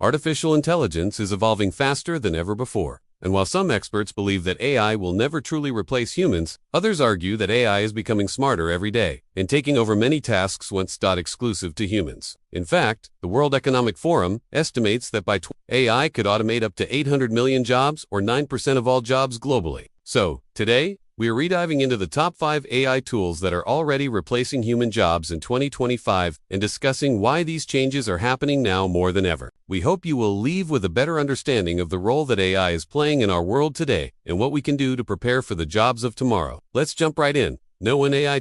Artificial intelligence is evolving faster than ever before. And while some experts believe that AI will never truly replace humans, others argue that AI is becoming smarter every day and taking over many tasks once thought exclusive to humans. In fact, the World Economic Forum estimates that by AI could automate up to 800 million jobs, or 9% of all jobs globally. So, today, we are rediving into the top 5 AI tools that are already replacing human jobs in 2025 and discussing why these changes are happening now more than ever. We hope you will leave with a better understanding of the role that AI is playing in our world today and what we can do to prepare for the jobs of tomorrow. Let's jump right in. AI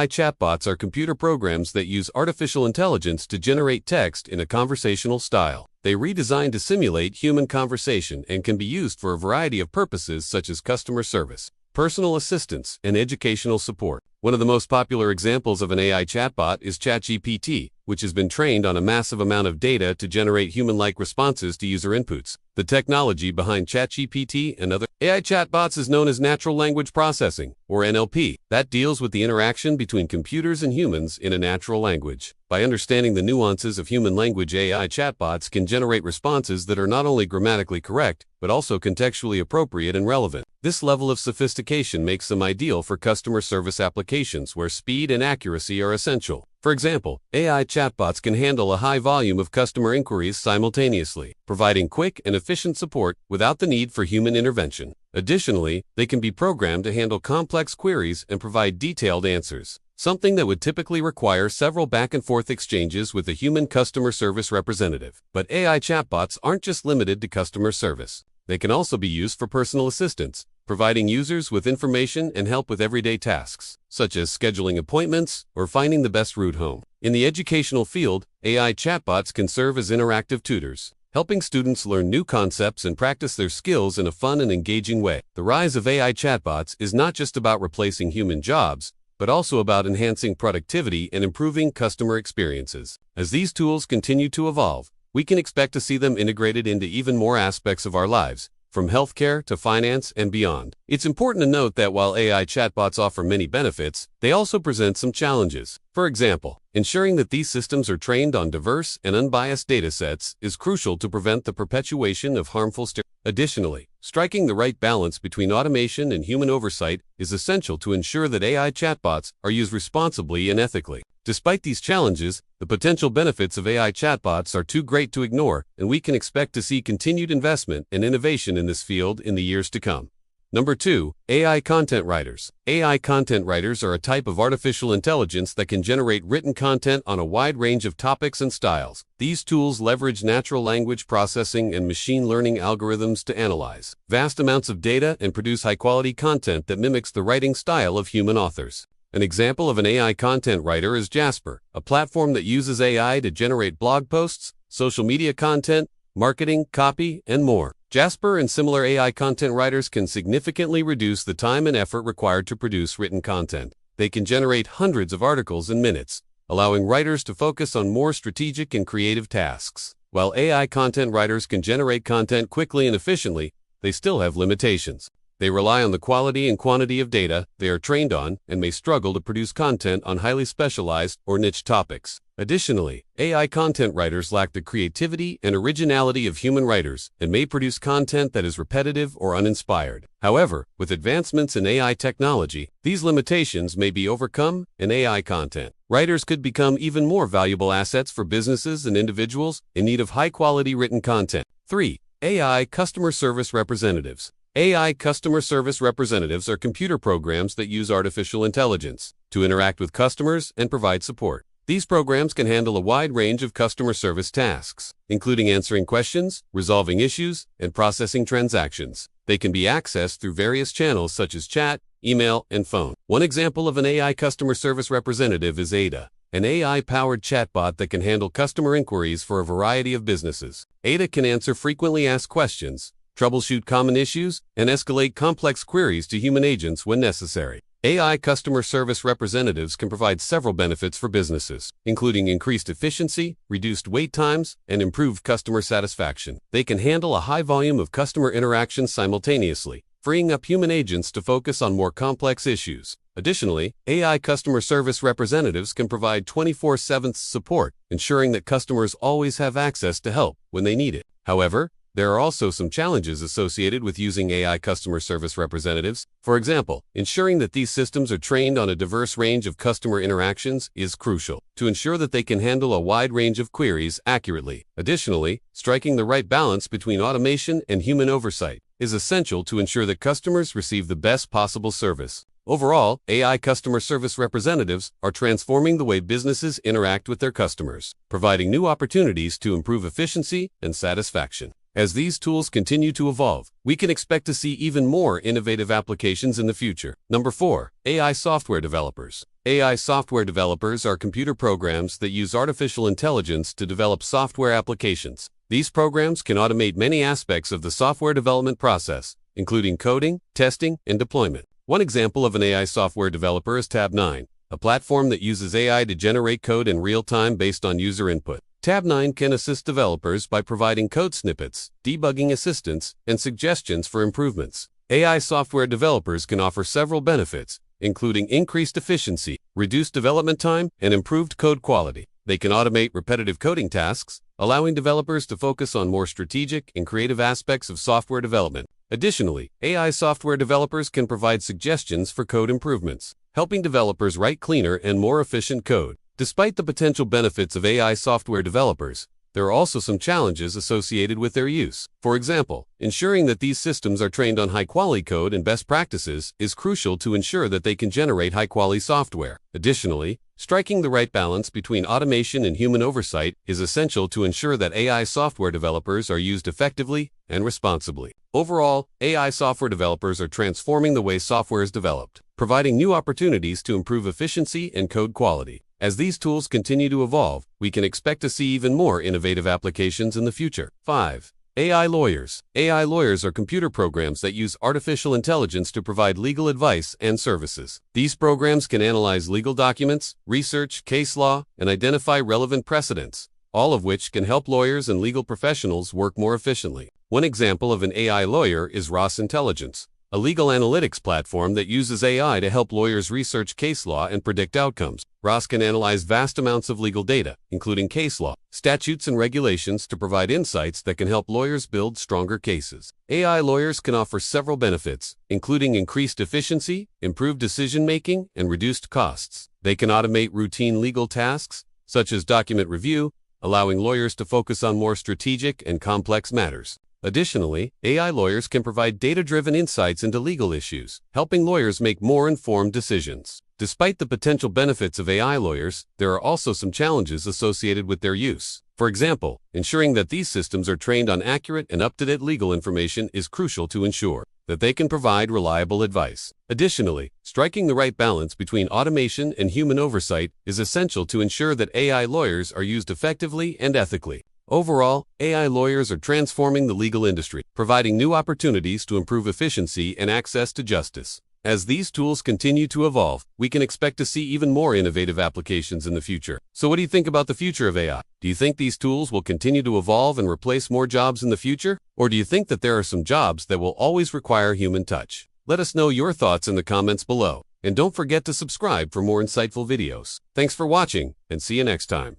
chatbots are computer programs that use artificial intelligence to generate text in a conversational style. They redesigned to simulate human conversation and can be used for a variety of purposes such as customer service, personal assistance, and educational support. One of the most popular examples of an AI chatbot is ChatGPT, which has been trained on a massive amount of data to generate human-like responses to user inputs. The technology behind ChatGPT and other AI chatbots is known as natural language processing, or NLP, that deals with the interaction between computers and humans in a natural language. By understanding the nuances of human language, AI chatbots can generate responses that are not only grammatically correct, but also contextually appropriate and relevant. This level of sophistication makes them ideal for customer service applications where speed and accuracy are essential. For example, AI chatbots can handle a high volume of customer inquiries simultaneously, providing quick and efficient support without the need for human intervention. Additionally, they can be programmed to handle complex queries and provide detailed answers, something that would typically require several back-and-forth exchanges with a human customer service representative. But AI chatbots aren't just limited to customer service. They can also be used for personal assistance, providing users with information and help with everyday tasks, such as scheduling appointments or finding the best route home. In the educational field, AI chatbots can serve as interactive tutors, helping students learn new concepts and practice their skills in a fun and engaging way. The rise of AI chatbots is not just about replacing human jobs, but also about enhancing productivity and improving customer experiences. As these tools continue to evolve, we can expect to see them integrated into even more aspects of our lives, from healthcare to finance and beyond. It's important to note that while AI chatbots offer many benefits, they also present some challenges. For example, ensuring that these systems are trained on diverse and unbiased datasets is crucial to prevent the perpetuation of harmful stereotypes. Additionally, striking the right balance between automation and human oversight is essential to ensure that AI chatbots are used responsibly and ethically. Despite these challenges, the potential benefits of AI chatbots are too great to ignore, and we can expect to see continued investment and innovation in this field in the years to come. Number 2. AI content writers. AI content writers are a type of artificial intelligence that can generate written content on a wide range of topics and styles. These tools leverage natural language processing and machine learning algorithms to analyze vast amounts of data and produce high-quality content that mimics the writing style of human authors. An example of an AI content writer is Jasper, a platform that uses AI to generate blog posts, social media content, marketing, copy, and more. Jasper and similar AI content writers can significantly reduce the time and effort required to produce written content. They can generate hundreds of articles in minutes, allowing writers to focus on more strategic and creative tasks. While AI content writers can generate content quickly and efficiently, they still have limitations. They rely on the quality and quantity of data they are trained on and may struggle to produce content on highly specialized or niche topics. Additionally, AI content writers lack the creativity and originality of human writers and may produce content that is repetitive or uninspired. However, with advancements in AI technology, these limitations may be overcome, and AI content writers could become even more valuable assets for businesses and individuals in need of high-quality written content. 3. AI customer service representatives. AI customer service representatives are computer programs that use artificial intelligence to interact with customers and provide support. These programs can handle a wide range of customer service tasks, including answering questions, resolving issues, and processing transactions. They can be accessed through various channels such as chat, email, and phone. One example of an AI customer service representative is Ada, an AI-powered chatbot that can handle customer inquiries for a variety of businesses. Ada can answer frequently asked questions, troubleshoot common issues, and escalate complex queries to human agents when necessary. AI customer service representatives can provide several benefits for businesses, including increased efficiency, reduced wait times, and improved customer satisfaction. They can handle a high volume of customer interactions simultaneously, freeing up human agents to focus on more complex issues. Additionally, AI customer service representatives can provide 24/7 support, ensuring that customers always have access to help when they need it. However, there are also some challenges associated with using AI customer service representatives. For example, ensuring that these systems are trained on a diverse range of customer interactions is crucial to ensure that they can handle a wide range of queries accurately. Additionally, striking the right balance between automation and human oversight is essential to ensure that customers receive the best possible service. Overall, AI customer service representatives are transforming the way businesses interact with their customers, providing new opportunities to improve efficiency and satisfaction. As these tools continue to evolve, we can expect to see even more innovative applications in the future. Number 4. AI software developers. AI software developers are computer programs that use artificial intelligence to develop software applications. These programs can automate many aspects of the software development process, including coding, testing, and deployment. One example of an AI software developer is Tabnine, a platform that uses AI to generate code in real time based on user input. Tabnine can assist developers by providing code snippets, debugging assistance, and suggestions for improvements. AI software developers can offer several benefits, including increased efficiency, reduced development time, and improved code quality. They can automate repetitive coding tasks, allowing developers to focus on more strategic and creative aspects of software development. Additionally, AI software developers can provide suggestions for code improvements, helping developers write cleaner and more efficient code. Despite the potential benefits of AI software developers, there are also some challenges associated with their use. For example, ensuring that these systems are trained on high-quality code and best practices is crucial to ensure that they can generate high-quality software. Additionally, striking the right balance between automation and human oversight is essential to ensure that AI software developers are used effectively and responsibly. Overall, AI software developers are transforming the way software is developed, providing new opportunities to improve efficiency and code quality. As these tools continue to evolve, we can expect to see even more innovative applications in the future. 5. AI lawyers. AI lawyers are computer programs that use artificial intelligence to provide legal advice and services. These programs can analyze legal documents, research case law, and identify relevant precedents, all of which can help lawyers and legal professionals work more efficiently. One example of an AI lawyer is Ross Intelligence, a legal analytics platform that uses AI to help lawyers research case law and predict outcomes. Ross can analyze vast amounts of legal data, including case law, statutes, and regulations to provide insights that can help lawyers build stronger cases. AI lawyers can offer several benefits, including increased efficiency, improved decision-making, and reduced costs. They can automate routine legal tasks, such as document review, allowing lawyers to focus on more strategic and complex matters. Additionally, AI lawyers can provide data-driven insights into legal issues, helping lawyers make more informed decisions. Despite the potential benefits of AI lawyers, there are also some challenges associated with their use. For example, ensuring that these systems are trained on accurate and up-to-date legal information is crucial to ensure that they can provide reliable advice. Additionally, striking the right balance between automation and human oversight is essential to ensure that AI lawyers are used effectively and ethically. Overall, AI lawyers are transforming the legal industry, providing new opportunities to improve efficiency and access to justice. As these tools continue to evolve, we can expect to see even more innovative applications in the future. So what do you think about the future of AI? Do you think these tools will continue to evolve and replace more jobs in the future? Or do you think that there are some jobs that will always require human touch? Let us know your thoughts in the comments below. And don't forget to subscribe for more insightful videos. Thanks for watching, and see you next time.